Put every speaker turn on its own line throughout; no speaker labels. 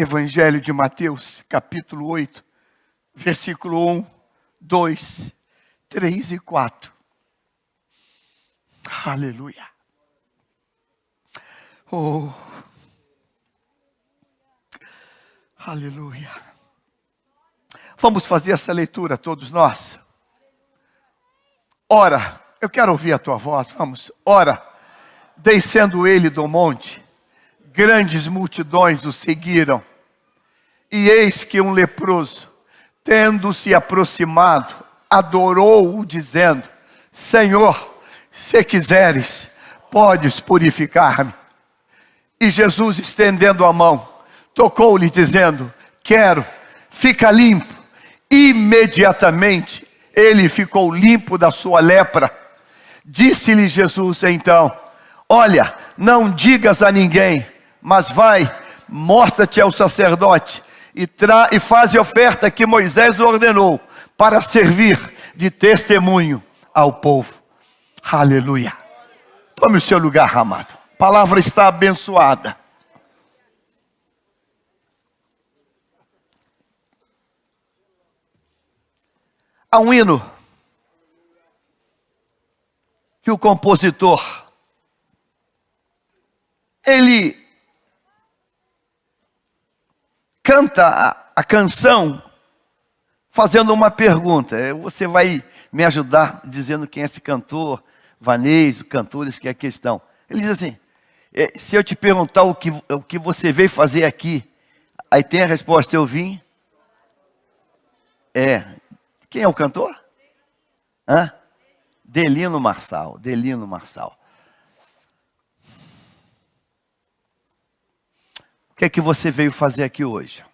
Evangelho de Mateus, capítulo 8, versículo 1, 2, 3 e 4. Aleluia. Oh, aleluia. Vamos fazer essa leitura, todos nós. Ora, eu quero ouvir a tua voz, vamos. Ora, descendo ele do monte, grandes multidões o seguiram. E eis que um leproso, tendo-se aproximado, adorou-o, dizendo: Senhor, se quiseres, podes purificar-me. E Jesus, estendendo a mão, tocou-lhe, dizendo: quero, fica limpo. Imediatamente ele ficou limpo da sua lepra. Disse-lhe Jesus então: olha, não digas a ninguém, mas vai, mostra-te ao sacerdote e faz a oferta que Moisés ordenou para servir de testemunho ao povo. Aleluia. Tome o seu lugar, amado. A palavra está abençoada. Há um hino que o compositor, ele canta a canção fazendo uma pergunta. Você vai me ajudar dizendo quem é esse cantor, Vanês, cantores que é a questão. Ele diz assim: se eu te perguntar o que você veio fazer aqui, aí tem a resposta: eu vim. Quem é o cantor? Delino Marçal. Delino Marçal. O que é que você veio fazer aqui hoje?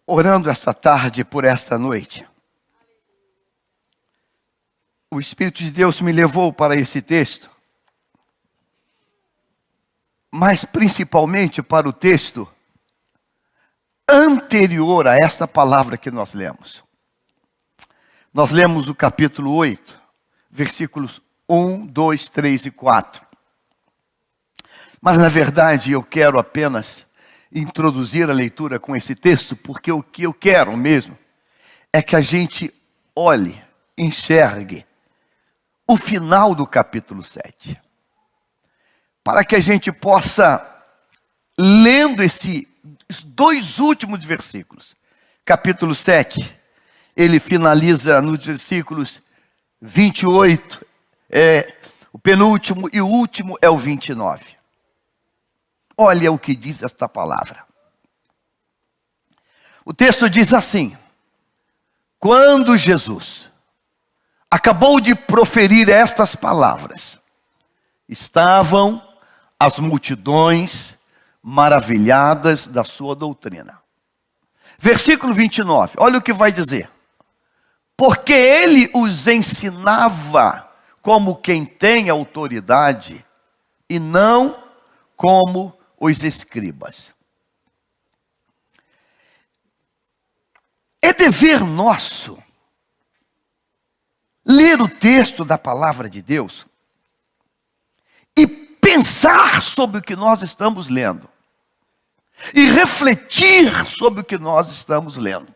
Orando esta tarde por esta noite, o Espírito de Deus me levou para esse texto, mas principalmente para o texto anterior a esta palavra que nós lemos. Nós lemos o capítulo 8, versículos 1, 2, 3 e 4. Mas na verdade eu quero apenas introduzir a leitura com esse texto, porque o que eu quero mesmo é que a gente olhe, enxergue o final do capítulo 7. Para que a gente possa, lendo esses dois últimos versículos, capítulo 7, ele finaliza nos versículos 28, o penúltimo, e o último é o 29. Olha o que diz esta palavra. O texto diz assim: quando Jesus acabou de proferir estas palavras, estavam as multidões maravilhadas da sua doutrina. Versículo 29, olha o que vai dizer: porque ele os ensinava como quem tem autoridade, e não como os escribas. É dever nosso ler o texto da palavra de Deus e pensar sobre o que nós estamos lendo, e refletir sobre o que nós estamos lendo.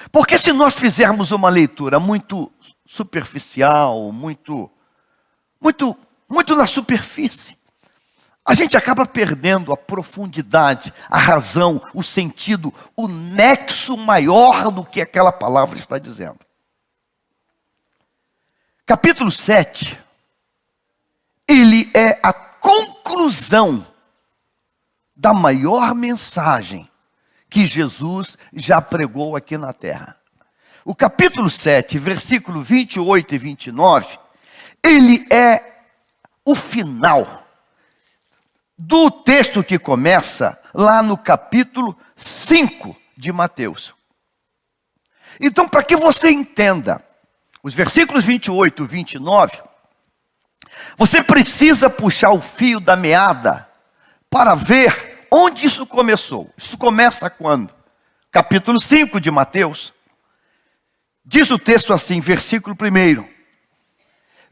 Porque se nós fizermos uma leitura muito superficial, muito na superfície, a gente acaba perdendo a profundidade, a razão, o sentido, o nexo maior do que aquela palavra está dizendo. Capítulo 7, ele é a conclusão da maior mensagem que Jesus já pregou aqui na terra. O capítulo 7, versículo 28 e 29, ele é o final do texto que começa lá no capítulo 5 de Mateus. Então, para que você entenda os versículos 28 e 29, você precisa puxar o fio da meada para ver onde isso começou. Isso começa quando? Capítulo 5 de Mateus. Diz o texto assim, versículo 1: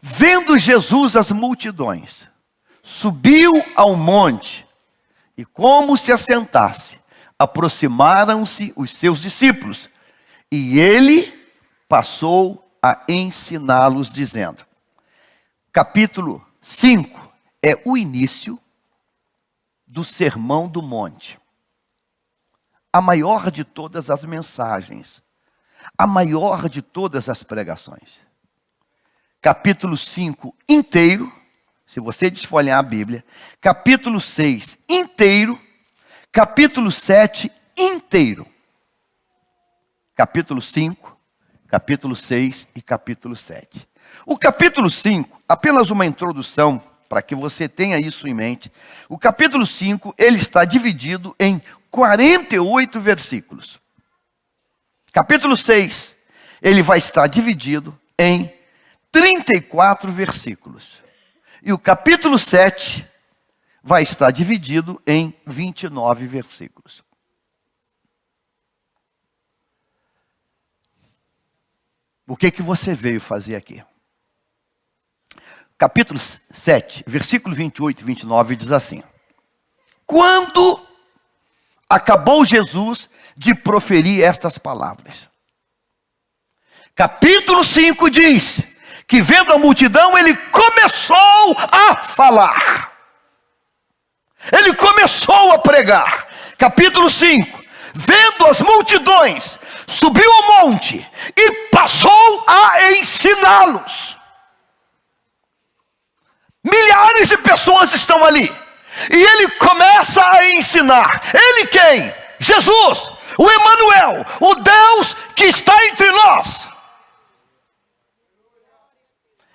Vendo Jesus as multidões, subiu ao monte, e como se assentasse, aproximaram-se os seus discípulos, e ele passou a ensiná-los, dizendo. Capítulo 5 é o início do Sermão do Monte. A maior de todas as mensagens, a maior de todas as pregações. Capítulo 5 inteiro, se você desfolhar a Bíblia, capítulo 6 inteiro, capítulo 7 inteiro. Capítulo 5, capítulo 6 e capítulo 7. O capítulo 5, apenas uma introdução, para que você tenha isso em mente. O capítulo 5, ele está dividido em 48 versículos. Capítulo 6, ele vai estar dividido em 34 versículos. E o capítulo 7 vai estar dividido em 29 versículos. O que você veio fazer aqui? Capítulo 7, versículo 28 e 29 diz assim. Quando acabou Jesus de proferir estas palavras. Capítulo 5 diz que vendo a multidão, ele começou a falar. Ele começou a pregar. Capítulo 5. Vendo as multidões, subiu ao monte e passou a ensiná-los. Milhares de pessoas estão ali. E ele começa a ensinar. Ele quem? Jesus, o Emanuel, o Deus que está entre nós.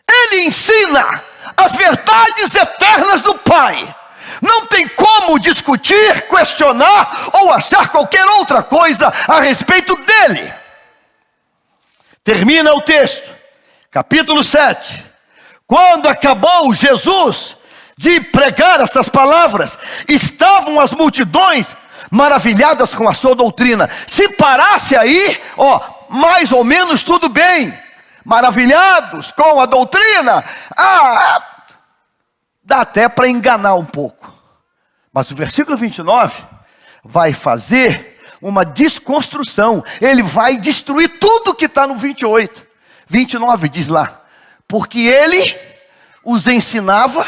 Ele ensina as verdades eternas do Pai. Não tem como discutir, questionar ou achar qualquer outra coisa a respeito dele. Termina o texto, capítulo 7. Quando acabou Jesus de pregar essas palavras, estavam as multidões maravilhadas com a sua doutrina. Se parasse aí, mais ou menos tudo bem. Maravilhados com a doutrina, dá até para enganar um pouco. Mas o versículo 29 vai fazer uma desconstrução. Ele vai destruir tudo que está no 28. 29 diz lá. Porque ele os ensinava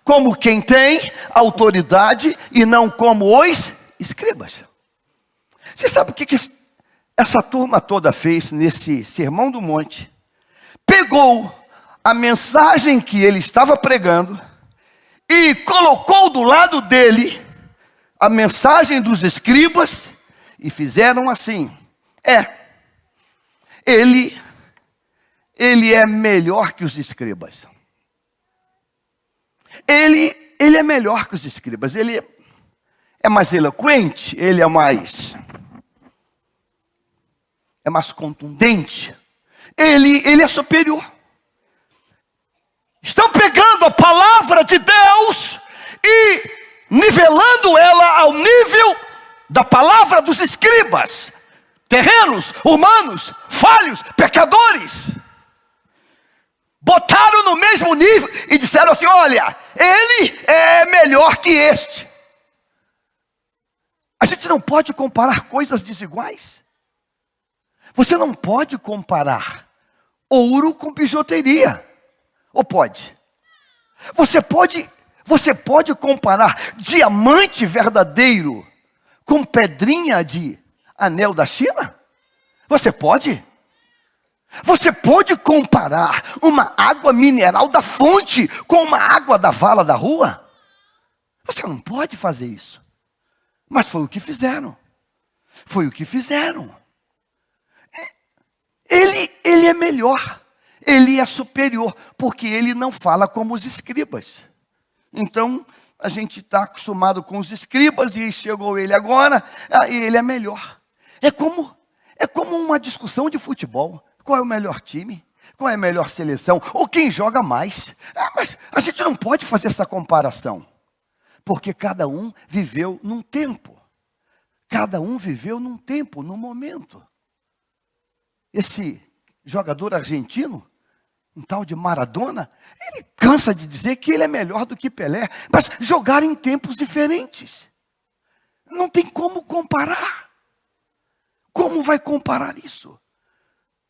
como quem tem autoridade e não como os escribas. Você sabe o que essa turma toda fez nesse Sermão do Monte? Pegou a mensagem que ele estava pregando e colocou do lado dele a mensagem dos escribas e fizeram assim. Ele é melhor que os escribas. Ele é melhor que os escribas. Ele é mais eloquente, ele é mais contundente. Ele é superior. Estão pegando a palavra de Deus e nivelando ela ao nível da palavra dos escribas, terrenos, humanos, falhos, pecadores. Botaram no mesmo nível e disseram assim: olha, ele é melhor que este. A gente não pode comparar coisas desiguais. Você não pode comparar ouro com bijuteria. Ou pode? Você pode comparar diamante verdadeiro com pedrinha de anel da China? Você pode? Você pode comparar uma água mineral da fonte com uma água da vala da rua? Você não pode fazer isso. Mas foi o que fizeram. Foi o que fizeram. Ele é melhor. Ele é superior, porque ele não fala como os escribas. Então, a gente está acostumado com os escribas e chegou ele agora, e ele é melhor. É como uma discussão de futebol. Qual é o melhor time? Qual é a melhor seleção? Ou quem joga mais? Mas a gente não pode fazer essa comparação. Porque cada um viveu num tempo. Cada um viveu num tempo, num momento. Esse jogador argentino, um tal de Maradona, ele cansa de dizer que ele é melhor do que Pelé, mas jogaram em tempos diferentes. Não tem como comparar. Como vai comparar isso?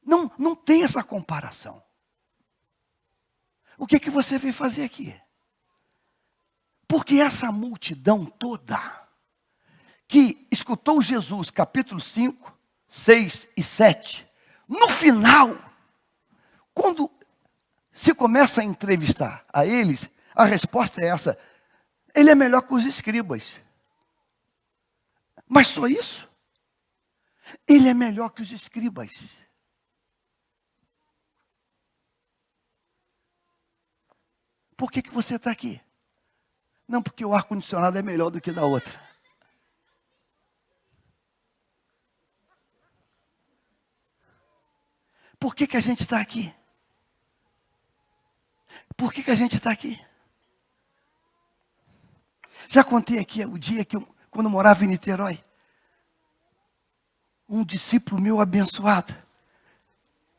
Não tem essa comparação. O que é que você veio fazer aqui? Porque essa multidão toda que escutou Jesus, capítulo 5, 6 e 7, no final, quando se começa a entrevistar a eles, a resposta é essa: ele é melhor que os escribas. Mas só isso? Ele é melhor que os escribas. Por que você está aqui? Não, porque o ar-condicionado é melhor do que da outra. Por que a gente está aqui? Por que a gente está aqui? Já contei aqui o dia que quando eu morava em Niterói, um discípulo meu abençoado,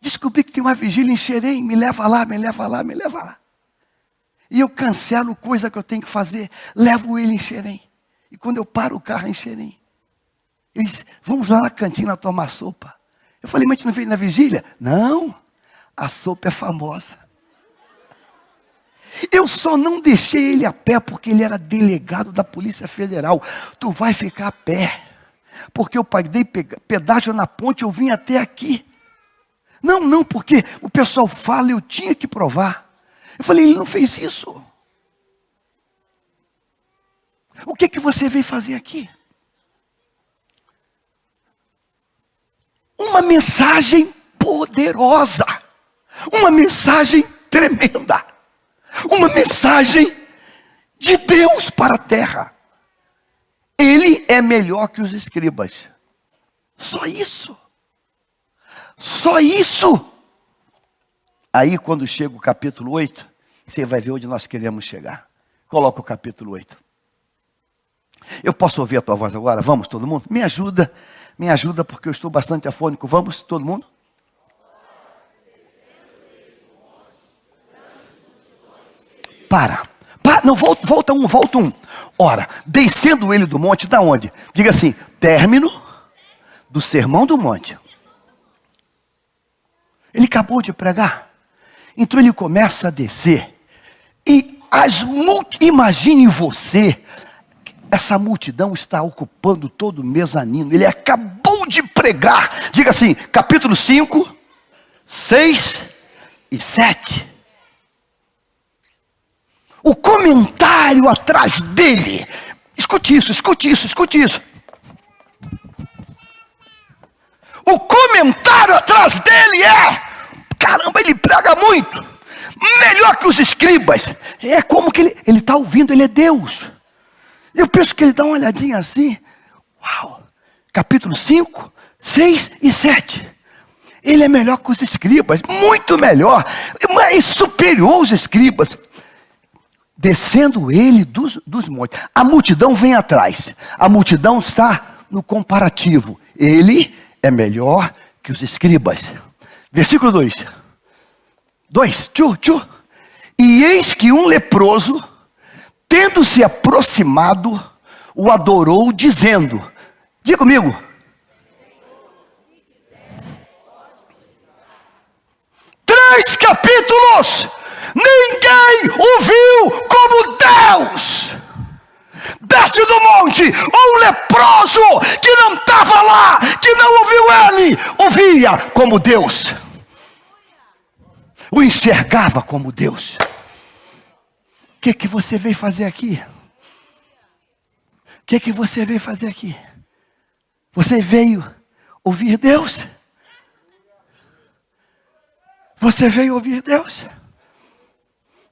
descobri que tem uma vigília em Xerém, me leva lá, me leva lá, me leva lá. E eu cancelo coisa que eu tenho que fazer, levo ele em Xerém. E quando eu paro o carro em Xerém, ele disse: vamos lá na cantina tomar sopa. Eu falei: mas a gente não veio na vigília? Não, a sopa é famosa. Eu só não deixei ele a pé porque ele era delegado da Polícia Federal. Tu vai ficar a pé, porque eu paguei pedágio na ponte, eu vim até aqui. Não, porque o pessoal fala, eu tinha que provar. Eu falei: ele não fez isso. O que você veio fazer aqui? Uma mensagem poderosa, uma mensagem tremenda, uma mensagem de Deus para a terra. Ele é melhor que os escribas. Só isso. Só isso. Aí quando chega o capítulo 8, você vai ver onde nós queremos chegar. Coloca o capítulo 8. Eu posso ouvir a tua voz agora? Vamos, todo mundo? Me ajuda porque eu estou bastante afônico. Vamos, todo mundo? Não, volta um. Ora, descendo ele do monte, da onde? Diga assim: término do sermão do monte. Ele acabou de pregar. Então ele começa a descer. E imagine você, essa multidão está ocupando todo o mezanino. Ele acabou de pregar. Diga assim, capítulo 5, 6 e 7. O comentário atrás dele. Escute isso. O comentário atrás dele é: caramba, ele prega muito, melhor que os escribas. É como que ele está ouvindo, ele é Deus. Eu penso que ele dá uma olhadinha assim. Uau, capítulo 5, 6 e 7. Ele é melhor que os escribas, muito melhor, é superior aos escribas. Descendo ele dos montes. A multidão vem atrás. A multidão está no comparativo. Ele é melhor que os escribas. Versículo 2. E eis que um leproso, tendo se aproximado, o adorou, dizendo: diga comigo. Três capítulos. Ninguém ouviu como Deus. Desce do monte um leproso que não estava lá, que não ouviu ele, ouvia como Deus, o enxergava como Deus. O que você veio fazer aqui? O que você veio fazer aqui? Você veio ouvir Deus? Você veio ouvir Deus?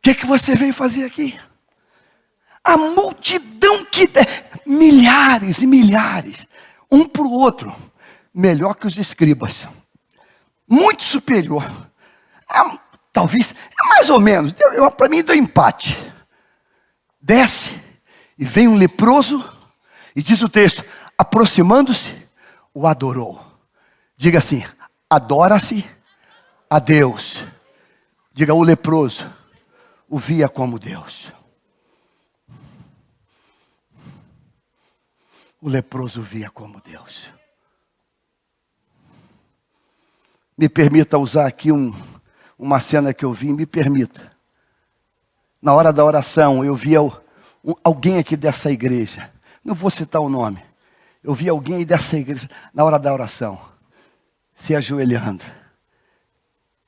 O que você veio fazer aqui? A multidão milhares e milhares, um para o outro, melhor que os escribas, muito superior. Talvez, mais ou menos, para mim deu empate. Desce e vem um leproso, e diz o texto: aproximando-se, o adorou. Diga assim: adora-se a Deus. Diga, o leproso o via como Deus. O leproso via como Deus. Me permita usar aqui uma cena que eu vi, me permita. Na hora da oração, eu vi alguém aqui dessa igreja. Não vou citar o nome. Eu vi alguém aí dessa igreja, na hora da oração, se ajoelhando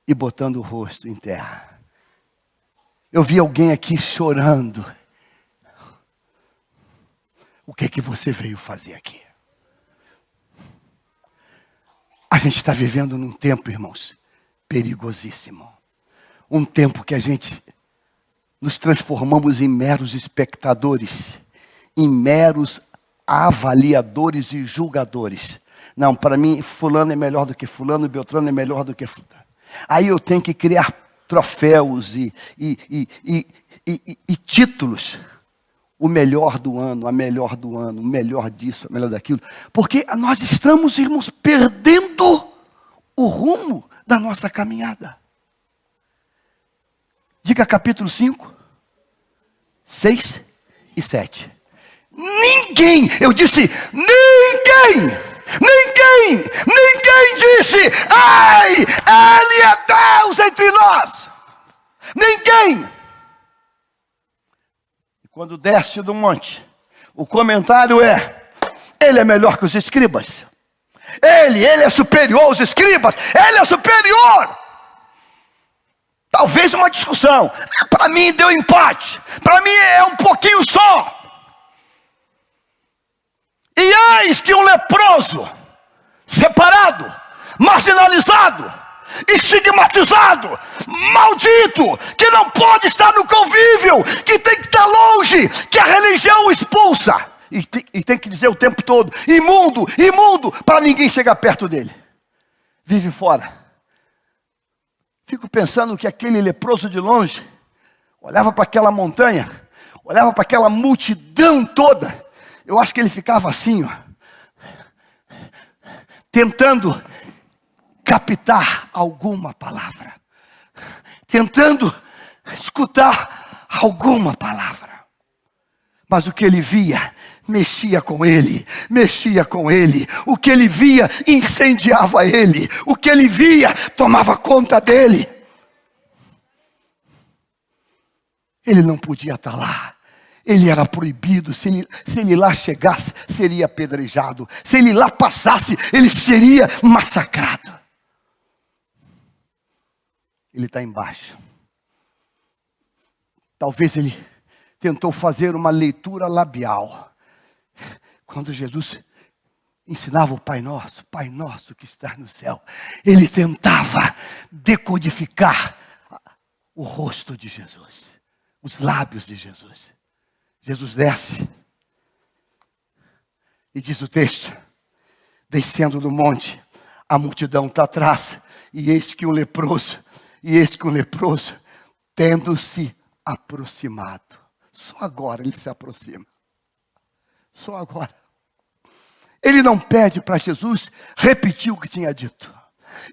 e botando o rosto em terra. Eu vi alguém aqui chorando. O que é que você veio fazer aqui? A gente está vivendo num tempo, irmãos, perigosíssimo. Um tempo que a gente nos transformamos em meros espectadores, em meros avaliadores e julgadores. Não, para mim, fulano é melhor do que fulano, Beltrano é melhor do que fulano. Aí eu tenho que criar troféus e títulos. O melhor do ano, a melhor do ano, o melhor disso, a melhor daquilo. Porque nós estamos, irmãos, perdendo o rumo da nossa caminhada. Diga capítulo 5, 6 e 7. Ninguém, eu disse, ninguém disse, ai, ele é Deus entre nós. Ninguém. Quando desce do monte, o comentário é, ele é melhor que os escribas. Ele é superior aos escribas. Ele é superior. Talvez uma discussão. Para mim deu empate. Para mim é um pouquinho só. E eis que um leproso, separado, marginalizado, estigmatizado, maldito, que não pode estar no convívio, que tem que estar longe, que a religião expulsa, e tem que dizer o tempo todo, imundo, imundo, para ninguém chegar perto dele, vive fora. Fico pensando que aquele leproso de longe, olhava para aquela montanha, olhava para aquela multidão toda, eu acho que ele ficava assim, ó, tentando captar alguma palavra, tentando escutar alguma palavra, mas o que ele via mexia com ele, o que ele via incendiava ele, o que ele via tomava conta dele. Ele não podia estar lá. Ele era proibido, se ele lá chegasse, seria apedrejado. Se ele lá passasse, ele seria massacrado. Ele está embaixo. Talvez ele tentou fazer uma leitura labial. Quando Jesus ensinava o Pai Nosso que está no céu, ele tentava decodificar o rosto de Jesus, os lábios de Jesus. Jesus desce, e diz o texto, descendo do monte, a multidão está atrás, e eis que um leproso, tendo se aproximado, só agora ele se aproxima, só agora, ele não pede para Jesus repetir o que tinha dito,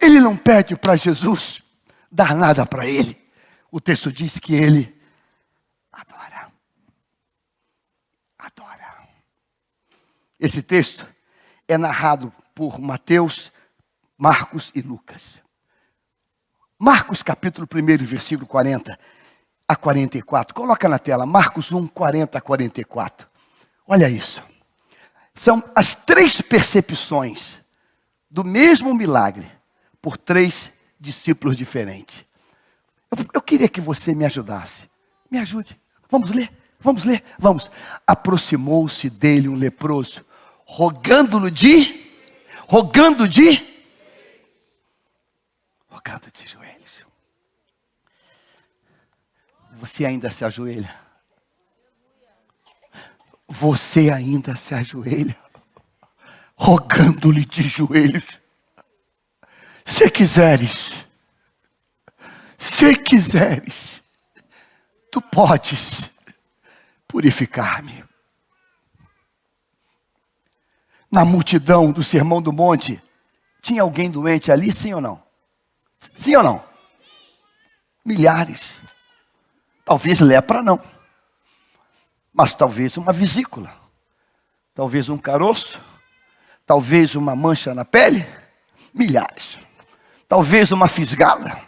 ele não pede para Jesus dar nada para ele, o texto diz que ele adora. Esse texto é narrado por Mateus, Marcos e Lucas. Marcos capítulo 1, versículo 40 a 44. Coloca na tela, Marcos 1, 40 a 44. Olha isso. São as 3 percepções do mesmo milagre por 3 discípulos diferentes. Eu queria que você me ajudasse. Me ajude. Vamos ler. Vamos. Aproximou-se dele um leproso, rogando de joelhos. Você ainda se ajoelha? Você ainda se ajoelha? Rogando-lhe de joelhos. Se quiseres, tu podes purificar-me. Na multidão do Sermão do Monte, tinha alguém doente ali, sim ou não? Sim ou não? Milhares. Talvez lepra não. Mas talvez uma vesícula. Talvez um caroço. Talvez uma mancha na pele. Milhares. Talvez uma fisgada.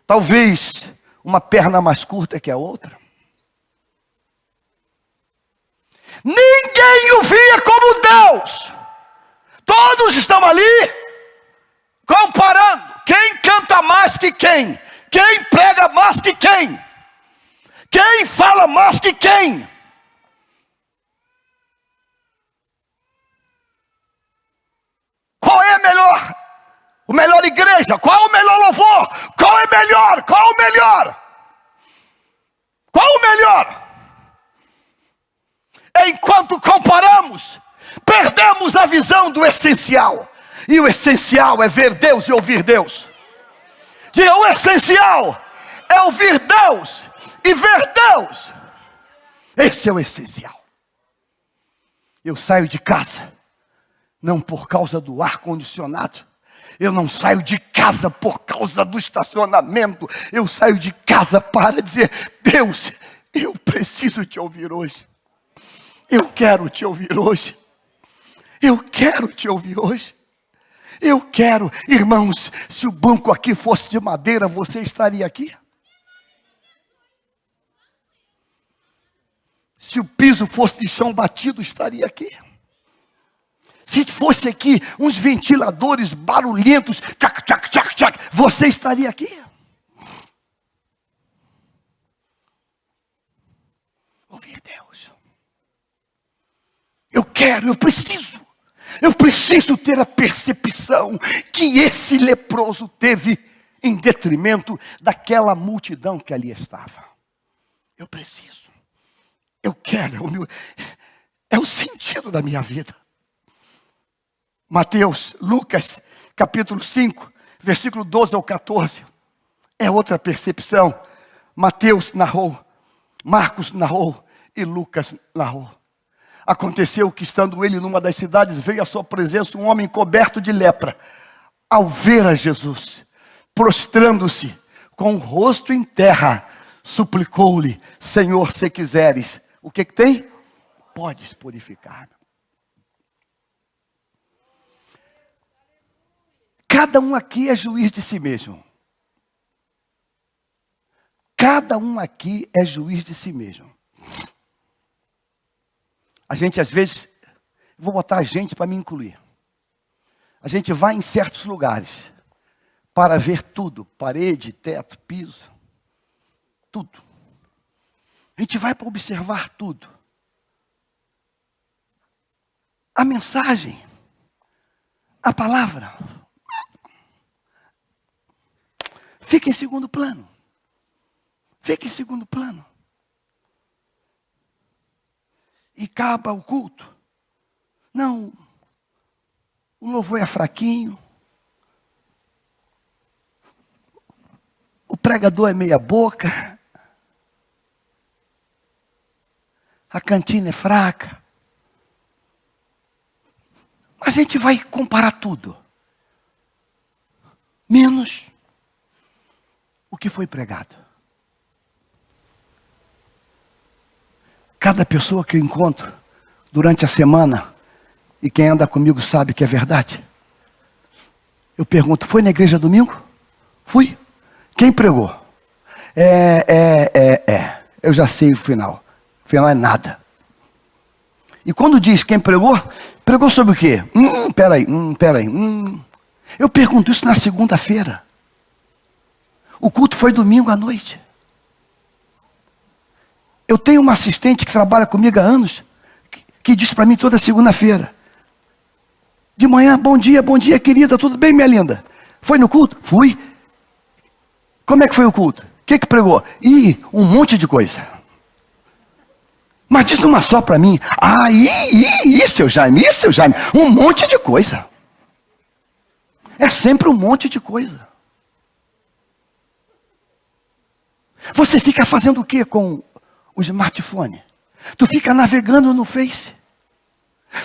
Talvez uma perna mais curta que a outra. Ninguém o via como Deus. Todos estão ali comparando. Quem canta mais que quem? Quem prega mais que quem? Quem fala mais que quem? Qual é a melhor? O melhor igreja? Qual é o melhor louvor? Qual é melhor? Qual é o melhor? Qual é o melhor? Enquanto comparamos, perdemos a visão do essencial. E o essencial é ver Deus e ouvir Deus. Diga, o essencial é ouvir Deus e ver Deus. Esse é o essencial. Eu saio de casa, não por causa do ar-condicionado. Eu não saio de casa por causa do estacionamento. Eu saio de casa para dizer, Deus, eu preciso te ouvir hoje. Eu quero te ouvir hoje. Eu quero te ouvir hoje. Eu quero, irmãos, se o banco aqui fosse de madeira, você estaria aqui? Se o piso fosse de chão batido, estaria aqui? Se fosse aqui uns ventiladores barulhentos, tchac, tchac, tchac, tchac, você estaria aqui? Ouvir Deus. Eu quero, eu preciso ter a percepção que esse leproso teve em detrimento daquela multidão que ali estava. Eu preciso, eu quero, é o sentido da minha vida. Lucas, capítulo 5, versículo 12 ao 14, é outra percepção. Mateus narrou, Marcos narrou e Lucas narrou. Aconteceu que, estando ele numa das cidades, veio à sua presença um homem coberto de lepra. Ao ver a Jesus, prostrando-se com o rosto em terra, suplicou-lhe, Senhor, se quiseres, o que tem? Podes purificar. Cada um aqui é juiz de si mesmo. Cada um aqui é juiz de si mesmo. A gente às vezes, vou botar a gente para me incluir. A gente vai em certos lugares para ver tudo, parede, teto, piso, tudo. A gente vai para observar tudo. A mensagem, a palavra, fica em segundo plano. Fica em segundo plano. E acaba o culto. Não, o louvor é fraquinho. O pregador é meia boca. A cantina é fraca. A gente vai comparar tudo. Menos o que foi pregado. Cada pessoa que eu encontro durante a semana, e quem anda comigo sabe que é verdade, eu pergunto, foi na igreja domingo? Fui. Quem pregou? Eu já sei o final. O final é nada. E quando diz quem pregou, pregou sobre o quê? Peraí. Eu pergunto isso na segunda-feira. O culto foi domingo à noite. Eu tenho uma assistente que trabalha comigo há anos, que diz para mim toda segunda-feira. De manhã, bom dia querida, tudo bem, minha linda? Foi no culto? Fui. Como é que foi o culto? O que pregou? Um monte de coisa. Mas diz uma só para mim. Seu Jaime, um monte de coisa. É sempre um monte de coisa. Você fica fazendo o que com o smartphone? Tu fica navegando no Face.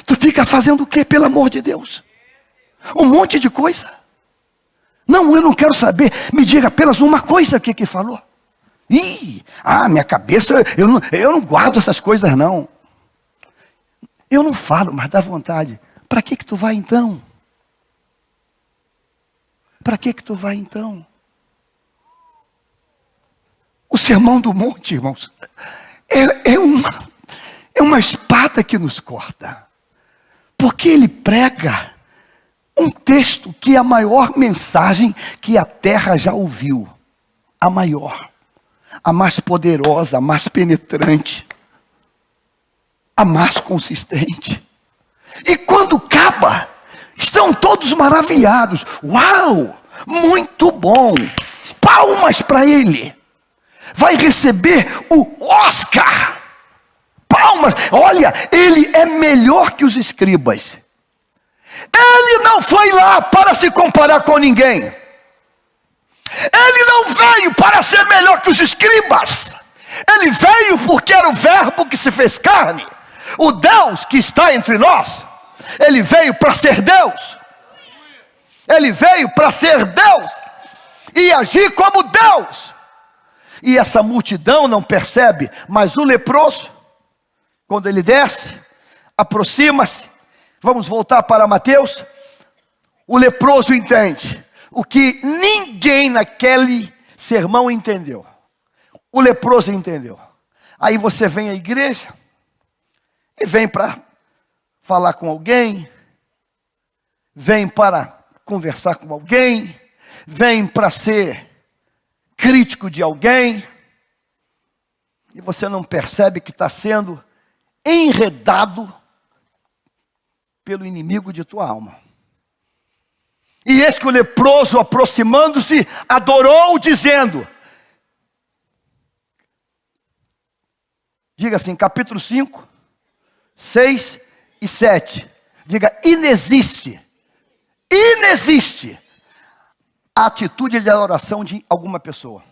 Tu fica fazendo o que, pelo amor de Deus? Um monte de coisa. Não, eu não quero saber. Me diga apenas uma coisa que falou. Minha cabeça, eu não guardo essas coisas não. Eu não falo, mas dá vontade. Para que tu vai então? Para que tu vai então? O Sermão do Monte, irmãos, é uma espada que nos corta. Porque ele prega um texto que é a maior mensagem que a terra já ouviu. A maior, a mais poderosa, a mais penetrante, a mais consistente. E quando acaba, estão todos maravilhados. Uau, muito bom. Palmas para ele. Vai receber o Oscar. Palmas. Olha, ele é melhor que os escribas. Ele não foi lá para se comparar com ninguém. Ele não veio para ser melhor que os escribas. Ele veio porque era o verbo que se fez carne. O Deus que está entre nós. Ele veio para ser Deus. Ele veio para ser Deus. E agir como Deus. E essa multidão não percebe. Mas o leproso, quando ele desce, aproxima-se. Vamos voltar para Mateus. O leproso entende o que ninguém naquele sermão entendeu. O leproso entendeu. Aí você vem à igreja e vem para falar com alguém, vem para conversar com alguém, vem para ser crítico de alguém, e você não percebe que está sendo enredado pelo inimigo de tua alma. E eis que o leproso, aproximando-se, adorou, dizendo, diga assim, capítulo 5, 6 e 7, diga, inexiste a atitude de adoração de alguma pessoa.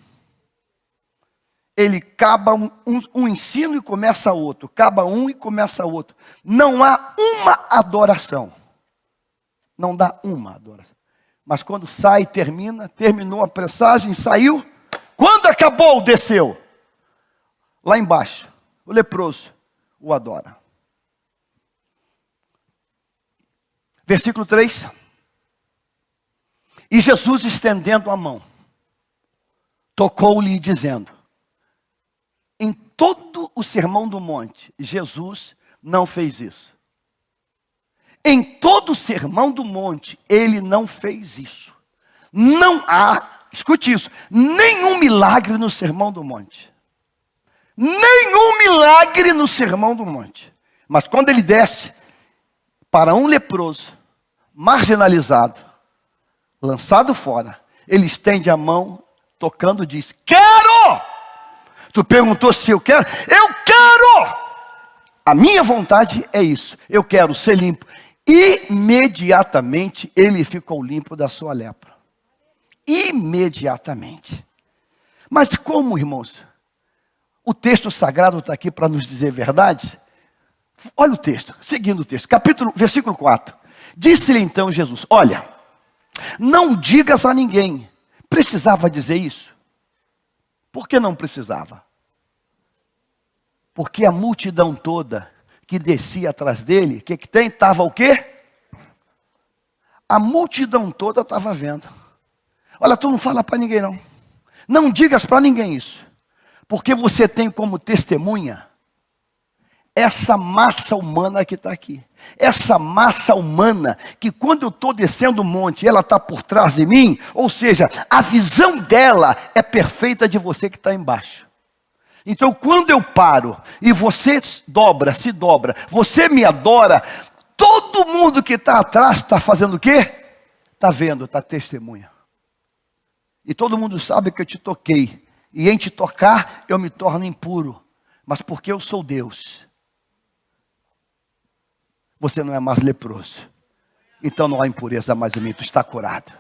Ele acaba um ensino e começa outro, acaba um e começa outro. Não há uma adoração. Não dá uma adoração. Mas quando sai, terminou a pressagem, saiu. Quando acabou, desceu. Lá embaixo, o leproso o adora. Versículo 3. E Jesus, estendendo a mão, tocou-lhe dizendo, em todo o Sermão do Monte, Jesus não fez isso. Em todo o Sermão do Monte, ele não fez isso. Não há, escute isso, nenhum milagre no Sermão do Monte. Nenhum milagre no Sermão do Monte. Mas quando ele desce para um leproso, marginalizado, lançado fora, ele estende a mão, tocando e diz, quero! Tu perguntou se eu quero? Eu quero! A minha vontade é isso. Eu quero ser limpo. Imediatamente ele ficou limpo da sua lepra. Imediatamente. Mas como, irmãos? O texto sagrado está aqui para nos dizer verdades. Olha o texto, seguindo o texto, versículo 4. Disse-lhe então Jesus, olha, não digas a ninguém. Precisava dizer isso? Por que não precisava? Porque a multidão toda que descia atrás dele, o que tem? Estava o quê? A multidão toda estava vendo. Olha, tu não fala para ninguém não. Não digas para ninguém isso. Porque você tem como testemunha essa massa humana que está aqui. Essa massa humana que quando eu estou descendo o monte, ela está por trás de mim. Ou seja, a visão dela é perfeita de você que está embaixo. Então quando eu paro e você se dobra, você me adora, todo mundo que está atrás está fazendo o quê? Está vendo, está testemunha. E todo mundo sabe que eu te toquei. E em te tocar eu me torno impuro. Mas porque eu sou Deus, você não é mais leproso. Então não há impureza mais em mim, tu está curado.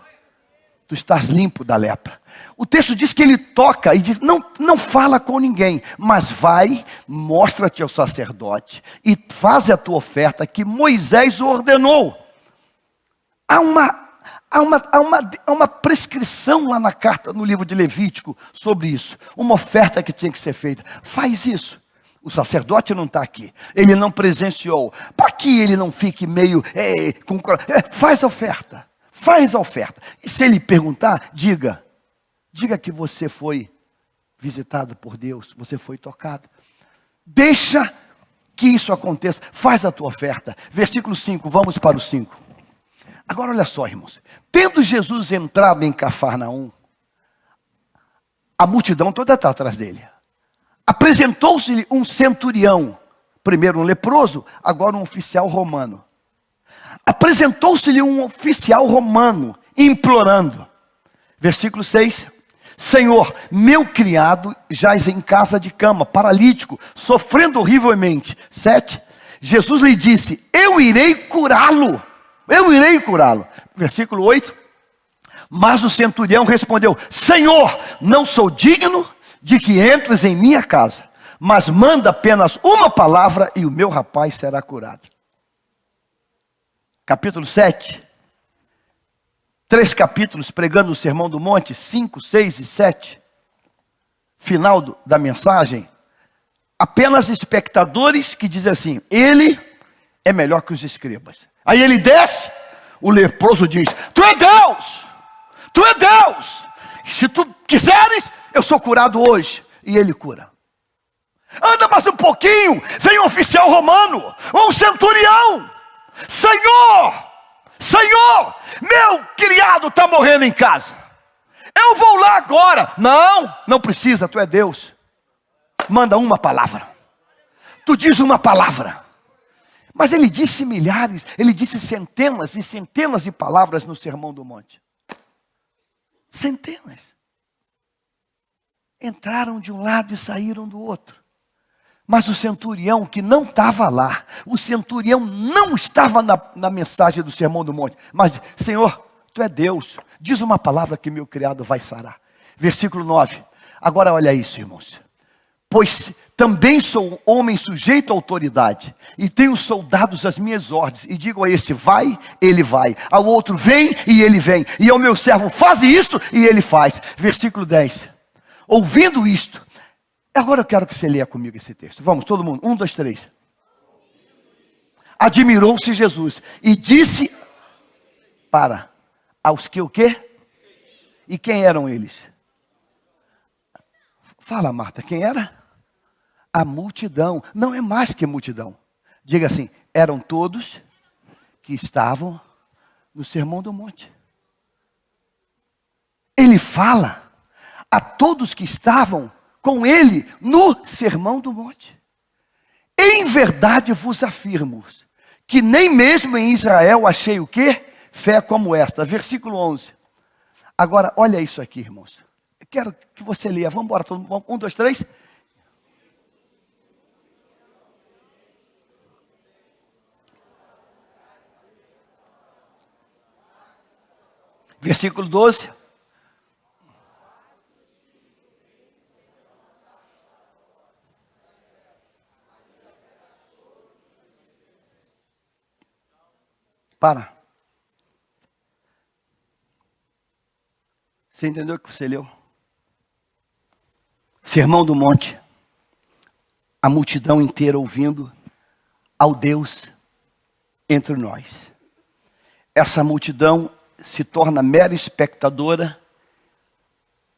Tu estás limpo da lepra. O texto diz que ele toca e diz, não fala com ninguém, mas vai, mostra-te ao sacerdote e faz a tua oferta que Moisés ordenou. Há uma há uma prescrição lá na carta, no livro de Levítico, sobre isso. Uma oferta que tinha que ser feita. Faz isso. O sacerdote não está aqui. Ele não presenciou. Para que ele não fique meio... faz a oferta. Faz a oferta. E se ele perguntar, diga. Diga que você foi visitado por Deus. Você foi tocado. Deixa que isso aconteça. Faz a tua oferta. Versículo 5. Vamos para o 5. Agora olha só, irmãos. Tendo Jesus entrado em Cafarnaum, a multidão toda está atrás dele. Apresentou-se-lhe um centurião, primeiro um leproso, agora um oficial romano. Apresentou-se-lhe um oficial romano, implorando. Versículo 6. Senhor, meu criado jaz em casa de cama, paralítico, sofrendo horrivelmente. 7. Jesus lhe disse, eu irei curá-lo. Eu irei curá-lo. Versículo 8. Mas o centurião respondeu, Senhor, não sou digno de que entres em minha casa, mas manda apenas uma palavra e o meu rapaz será curado. Capítulo 7. 3 capítulos pregando o Sermão do Monte, 5, 6 e 7. Final da mensagem. Apenas espectadores que dizem assim, ele é melhor que os escribas. Aí ele desce, o leproso diz, tu é Deus, tu é Deus. Se tu quiseres, eu sou curado hoje. E ele cura. Anda mais um pouquinho, vem um oficial romano, um centurião. Senhor, Senhor, meu criado está morrendo em casa. Eu vou lá agora. Não precisa, tu é Deus. Manda uma palavra. Tu diz uma palavra. Mas ele disse milhares, ele disse centenas e centenas de palavras no Sermão do Monte. Centenas. Entraram de um lado e saíram do outro. Mas o centurião que não estava lá, o centurião não estava na mensagem do Sermão do Monte. Mas, Senhor, tu é Deus, diz uma palavra que meu criado vai sarar. Versículo 9. Agora olha isso, irmãos. Pois também sou um homem sujeito à autoridade, e tenho soldados às minhas ordens, e digo a este, vai, ele vai, ao outro, vem, e ele vem, e ao meu servo, faz isto, e ele faz. Versículo 10, ouvindo isto, agora eu quero que você leia comigo esse texto, vamos, todo mundo, 1, 2, 3. Admirou-se Jesus, e disse, aos que o quê? E quem eram eles? Fala, Marta, quem era? A multidão. Não é mais que multidão. Diga assim, eram todos que estavam no Sermão do Monte. Ele fala a todos que estavam com ele no Sermão do Monte. Em verdade vos afirmo que nem mesmo em Israel achei o quê? Fé como esta. Versículo 11. Agora, olha isso aqui, irmãos. Quero que você leia. Vamos embora, todo mundo. 1, 2, 3. Versículo 12. Você entendeu o que você leu? Sermão do Monte, a multidão inteira ouvindo ao Deus entre nós. Essa multidão se torna mera espectadora,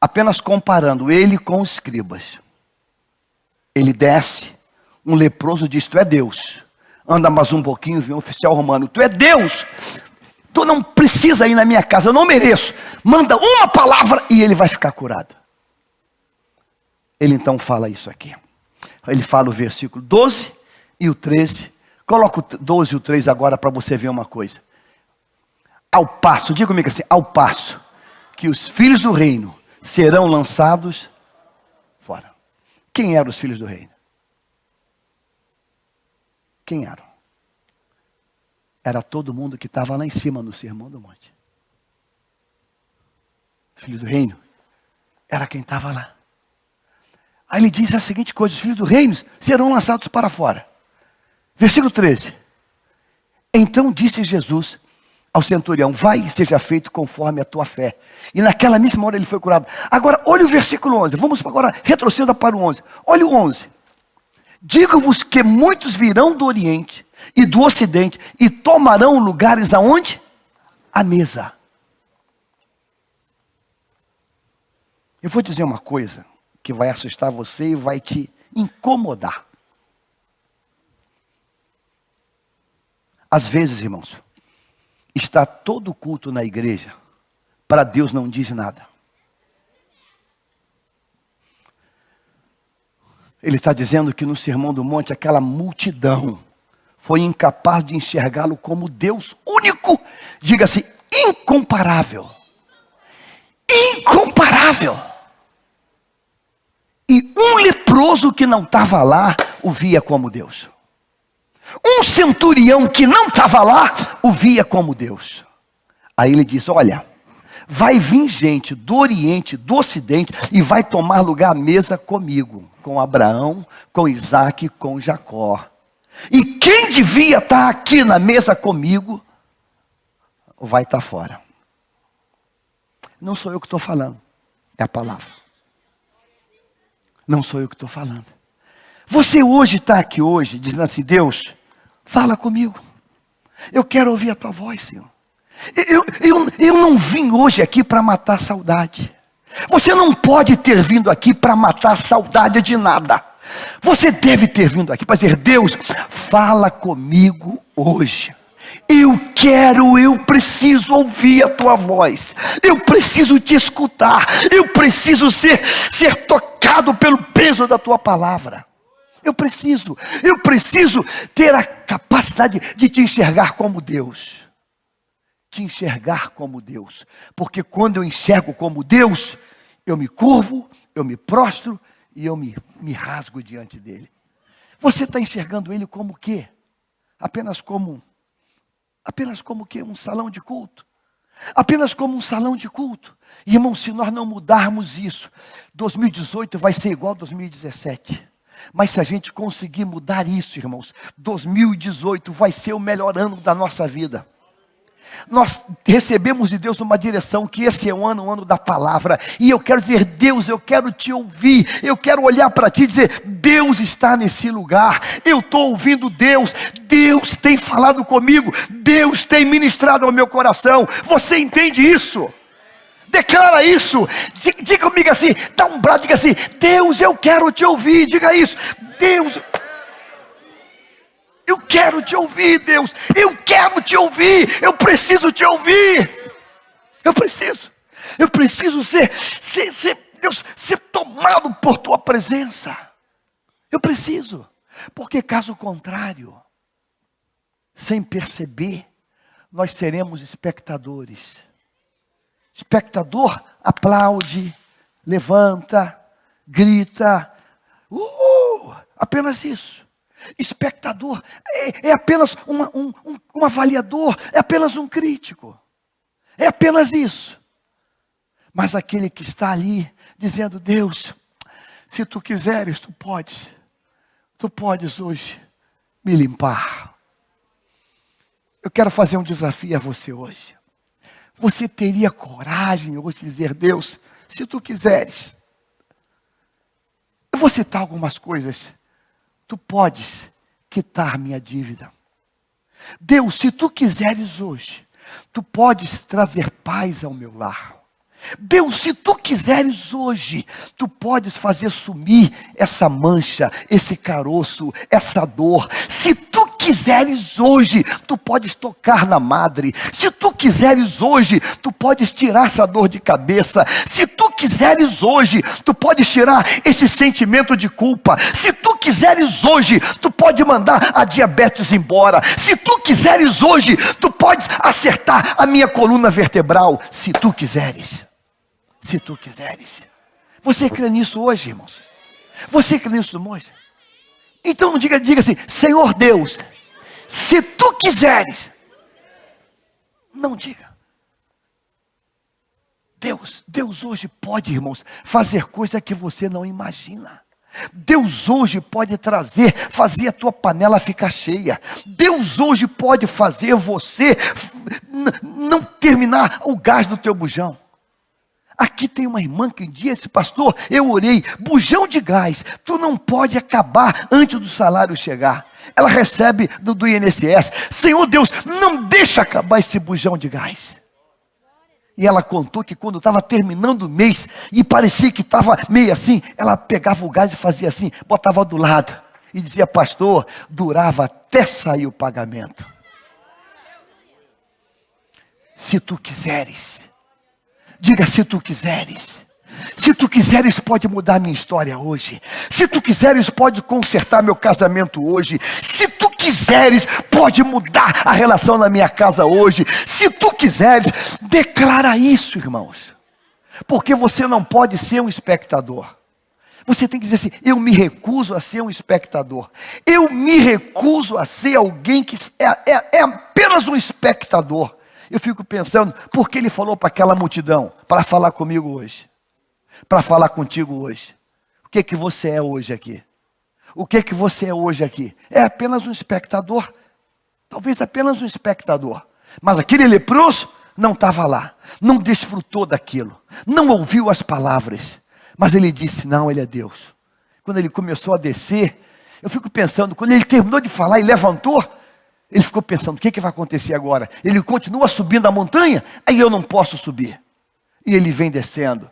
apenas comparando ele com os escribas. Ele desce, um leproso diz, tu é Deus. Anda mais um pouquinho, vem um oficial romano, tu é Deus. Tu não precisa ir na minha casa, eu não mereço. Manda uma palavra e ele vai ficar curado. Ele então fala isso aqui. Ele fala o versículo 12 e o 13. Coloca o 12 e o 13 agora para você ver uma coisa. Ao passo, diga comigo assim, ao passo que os filhos do reino serão lançados fora. Quem eram os filhos do reino? Quem eram? Era todo mundo que estava lá em cima no Sermão do Monte. Filho do reino era quem estava lá. Aí ele diz a seguinte coisa, os filhos do reino serão lançados para fora. Versículo 13. Então disse Jesus ao centurião: vai e seja feito conforme a tua fé. E naquela mesma hora ele foi curado. Agora, olha o versículo 11. Vamos agora, retroceda para o 11. Olha o 11. Digo-vos que muitos virão do Oriente e do Ocidente e tomarão lugares aonde? À mesa. Eu vou dizer uma coisa que vai assustar você e vai te incomodar. Às vezes, irmãos, está todo culto na igreja, para Deus não diz nada. Ele está dizendo que no Sermão do Monte, aquela multidão foi incapaz de enxergá-lo como Deus único, diga-se, incomparável. Incomparável. E um leproso que não estava lá, o via como Deus. Um centurião que não estava lá, o via como Deus. Aí ele diz: olha, vai vir gente do Oriente, do Ocidente, e vai tomar lugar à mesa comigo, com Abraão, com Isaac, com Jacó. E quem devia estar aqui na mesa comigo, vai estar fora. Não sou eu que estou falando, é a palavra. Não sou eu que estou falando. Você hoje está aqui hoje, dizendo assim: Deus, fala comigo. Eu quero ouvir a tua voz, Senhor. Eu não vim hoje aqui para matar a saudade. Você não pode ter vindo aqui para matar a saudade de nada. Você deve ter vindo aqui para dizer: Deus, fala comigo hoje. Eu preciso ouvir a tua voz. Eu preciso te escutar. Eu preciso ser tocado pelo peso da tua palavra. Eu preciso ter a capacidade de te enxergar como Deus. Te enxergar como Deus. Porque quando eu enxergo como Deus, eu me curvo, eu me prostro e eu me rasgo diante dele. Você está enxergando ele como o quê? Apenas como o quê? Um salão de culto? Apenas como um salão de culto? Irmão, se nós não mudarmos isso, 2018 vai ser igual a 2017. Mas se a gente conseguir mudar isso, irmãos, 2018 vai ser o melhor ano da nossa vida. Nós recebemos de Deus uma direção, que esse é o ano da palavra. E eu quero dizer: Deus, eu quero te ouvir. Eu quero olhar para ti e dizer: Deus está nesse lugar. Eu estou ouvindo Deus. Deus tem falado comigo. Deus tem ministrado ao meu coração. Você entende isso? Declara isso. Diga comigo assim, dá um brado, diga assim: Deus, eu quero te ouvir. Diga isso: Deus, eu quero te ouvir, Deus. Eu quero te ouvir. Eu preciso te ouvir. Eu preciso ser tomado por tua presença. Eu preciso. Porque caso contrário, sem perceber, nós seremos espectadores. Espectador aplaude, levanta, grita. Apenas isso. Espectador é apenas um avaliador, é apenas um crítico. É apenas isso. Mas aquele que está ali dizendo: Deus, se tu quiseres, tu podes hoje me limpar. Eu quero fazer um desafio a você hoje. Você teria coragem hoje de dizer: Deus, se tu quiseres, eu vou citar algumas coisas. Tu podes quitar minha dívida. Deus, se tu quiseres hoje, tu podes trazer paz ao meu lar. Deus, se tu quiseres hoje, tu podes fazer sumir essa mancha, esse caroço, essa dor. Se tu quiseres hoje, tu podes tocar na madre. Se tu quiseres hoje, tu podes tirar essa dor de cabeça. Se tu quiseres hoje, tu podes tirar esse sentimento de culpa. Se tu quiseres hoje, tu pode mandar a diabetes embora. Se tu quiseres hoje, tu podes acertar a minha coluna vertebral. Se tu quiseres. Se tu quiseres. Você crê nisso hoje, irmãos? Você crê nisso hoje? Então não diga assim: Senhor Deus, se tu quiseres. Não diga. Deus hoje pode, irmãos, fazer coisa que você não imagina. Deus hoje pode fazer a tua panela ficar cheia. Deus hoje pode fazer você não terminar o gás do teu bujão. Aqui tem uma irmã que disse: pastor, eu orei, bujão de gás, tu não pode acabar antes do salário chegar. Ela recebe do INSS. Senhor Deus, não deixa acabar esse bujão de gás. E ela contou que quando estava terminando o mês, e parecia que estava meio assim, ela pegava o gás e fazia assim, botava do lado, e dizia: pastor, durava até sair o pagamento. Se tu quiseres, diga: se tu quiseres. Se tu quiseres, pode mudar a minha história hoje. Se tu quiseres, pode consertar meu casamento hoje. Se tu quiseres, pode mudar a relação na minha casa hoje. Se tu quiseres, declara isso, irmãos. Porque você não pode ser um espectador. Você tem que dizer assim: eu me recuso a ser um espectador. Eu me recuso a ser alguém que é apenas um espectador. Eu fico pensando, por que ele falou para aquela multidão, para falar comigo hoje? Para falar contigo hoje. O que você é hoje aqui? O que você é hoje aqui? É apenas um espectador. Talvez apenas um espectador. Mas aquele leproso não estava lá. Não desfrutou daquilo. Não ouviu as palavras. Mas ele disse: não, ele é Deus. Quando ele começou a descer, eu fico pensando, quando ele terminou de falar e levantou, ele ficou pensando: o que vai acontecer agora? Ele continua subindo a montanha? Aí eu não posso subir. E ele vem descendo.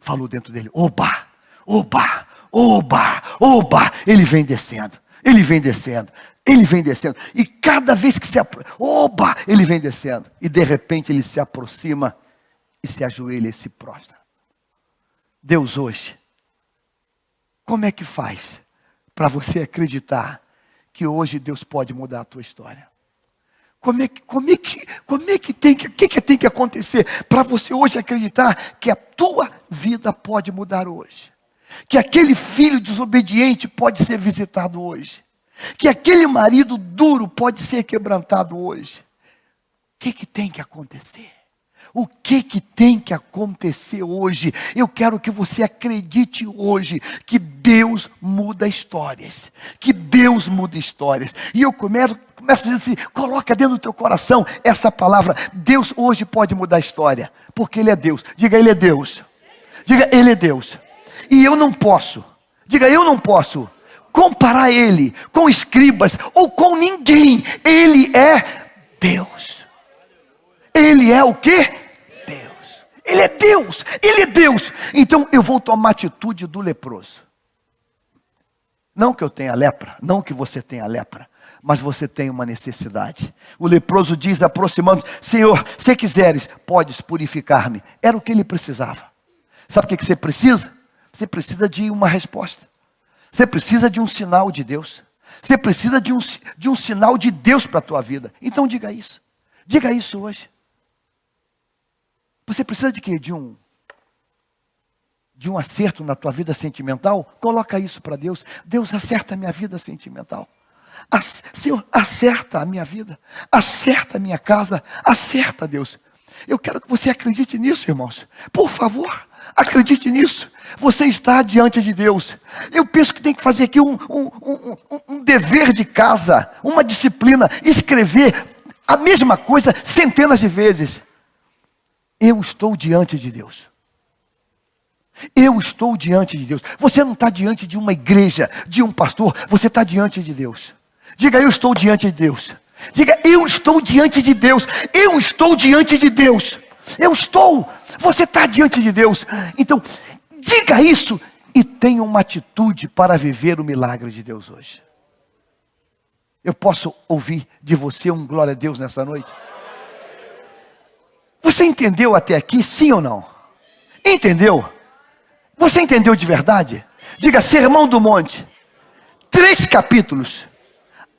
Falou dentro dele: oba, oba, oba, oba. Ele vem descendo, ele vem descendo, ele vem descendo. E cada vez que oba, ele vem descendo. E de repente ele se aproxima e se ajoelha e se prostra. Deus hoje, como é que faz para você acreditar que hoje Deus pode mudar a tua história? Como é que tem que acontecer para você hoje acreditar que a tua vida pode mudar hoje? Que aquele filho desobediente pode ser visitado hoje? Que aquele marido duro pode ser quebrantado hoje? O que tem que acontecer? O que tem que acontecer hoje? Eu quero que você acredite hoje que Deus muda histórias. Que Deus muda histórias. E eu começo a dizer assim: coloca dentro do teu coração essa palavra: Deus hoje pode mudar a história. Porque Ele é Deus. Diga: Ele é Deus. Diga: Ele é Deus. E eu não posso. Diga: eu não posso comparar Ele com escribas ou com ninguém. Ele é Deus. Ele é o quê? Deus. Ele é Deus. Ele é Deus. Então eu vou tomar a atitude do leproso. Não que eu tenha lepra, não que você tenha lepra, mas você tem uma necessidade. O leproso diz, aproximando: Senhor, se quiseres, podes purificar-me. Era o que ele precisava. Sabe o que você precisa? Você precisa de uma resposta. Você precisa de um sinal de Deus. Você precisa de um sinal de Deus para a tua vida. Então diga isso. Diga isso hoje. Você precisa de quê? De um acerto na tua vida sentimental? Coloca isso para Deus. Deus, acerta a minha vida sentimental. Senhor, acerta a minha vida. Acerta a minha casa. Acerta, Deus. Eu quero que você acredite nisso, irmãos. Por favor, acredite nisso. Você está diante de Deus. Eu penso que tem que fazer aqui um dever de casa, uma disciplina, escrever a mesma coisa centenas de vezes. Eu estou diante de Deus. Eu estou diante de Deus. Você não está diante de uma igreja, de um pastor. Você está diante de Deus. Diga: eu estou diante de Deus. Diga: eu estou diante de Deus. Eu estou diante de Deus. Eu estou. Você está diante de Deus. Então, diga isso e tenha uma atitude para viver o milagre de Deus hoje. Eu posso ouvir de você um glória a Deus nessa noite? Você entendeu até aqui, sim ou não? Entendeu? Você entendeu de verdade? Diga: Sermão do Monte. 3 capítulos.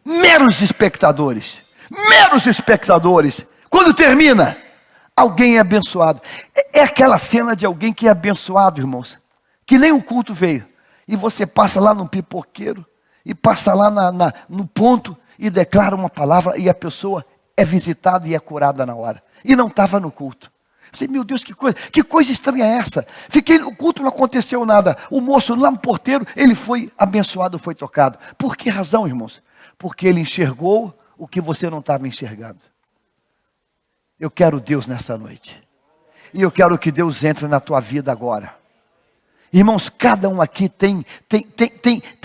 Meros espectadores. Meros espectadores. Quando termina, alguém é abençoado. É aquela cena de alguém que é abençoado, irmãos. Que nem um culto veio. E você passa lá no pipoqueiro. E passa lá no ponto. E declara uma palavra. E a pessoa é visitada e é curada na hora. E não estava no culto. Assim, meu Deus, que coisa estranha é essa? Fiquei no culto, não aconteceu nada. O moço lá no porteiro, ele foi abençoado, foi tocado. Por que razão, irmãos? Porque ele enxergou o que você não estava enxergando. Eu quero Deus nessa noite. E eu quero que Deus entre na tua vida agora. Irmãos, cada um aqui tem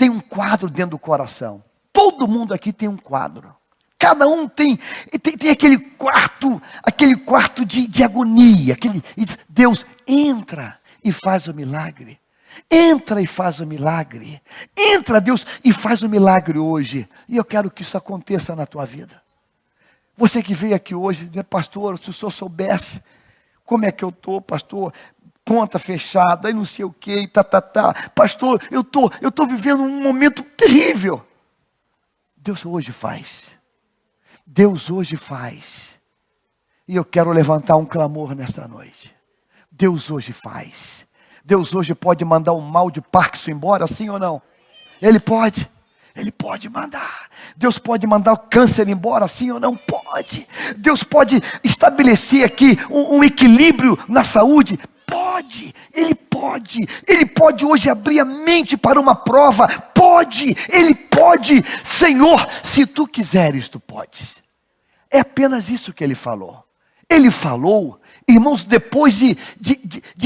um quadro dentro do coração. Todo mundo aqui tem um quadro. Cada um tem aquele quarto de agonia. Deus entra e faz o milagre. Entra e faz o milagre. Entra, Deus, e faz o milagre hoje. E eu quero que isso aconteça na tua vida. Você que veio aqui hoje dizer, pastor, se o senhor soubesse como é que eu estou, pastor, conta fechada, e não sei o que, pastor, eu tô vivendo um momento terrível. Deus hoje faz. Deus hoje faz. E eu quero levantar um clamor nessa noite. Deus hoje faz. Deus hoje pode mandar o mal de Parkinson embora, sim ou não? Ele pode. Ele pode mandar. Deus pode mandar o câncer embora, sim ou não? Pode. Deus pode estabelecer aqui um equilíbrio na saúde? Pode. Ele pode. Ele pode hoje abrir a mente para uma prova? Pode. Ele pode. Senhor, se tu quiseres, tu podes. É apenas isso que ele falou. Ele falou, irmãos, depois de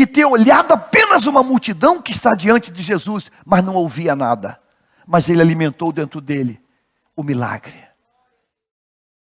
ter olhado apenas uma multidão que está diante de Jesus, mas não ouvia nada. Mas ele alimentou dentro dele o milagre.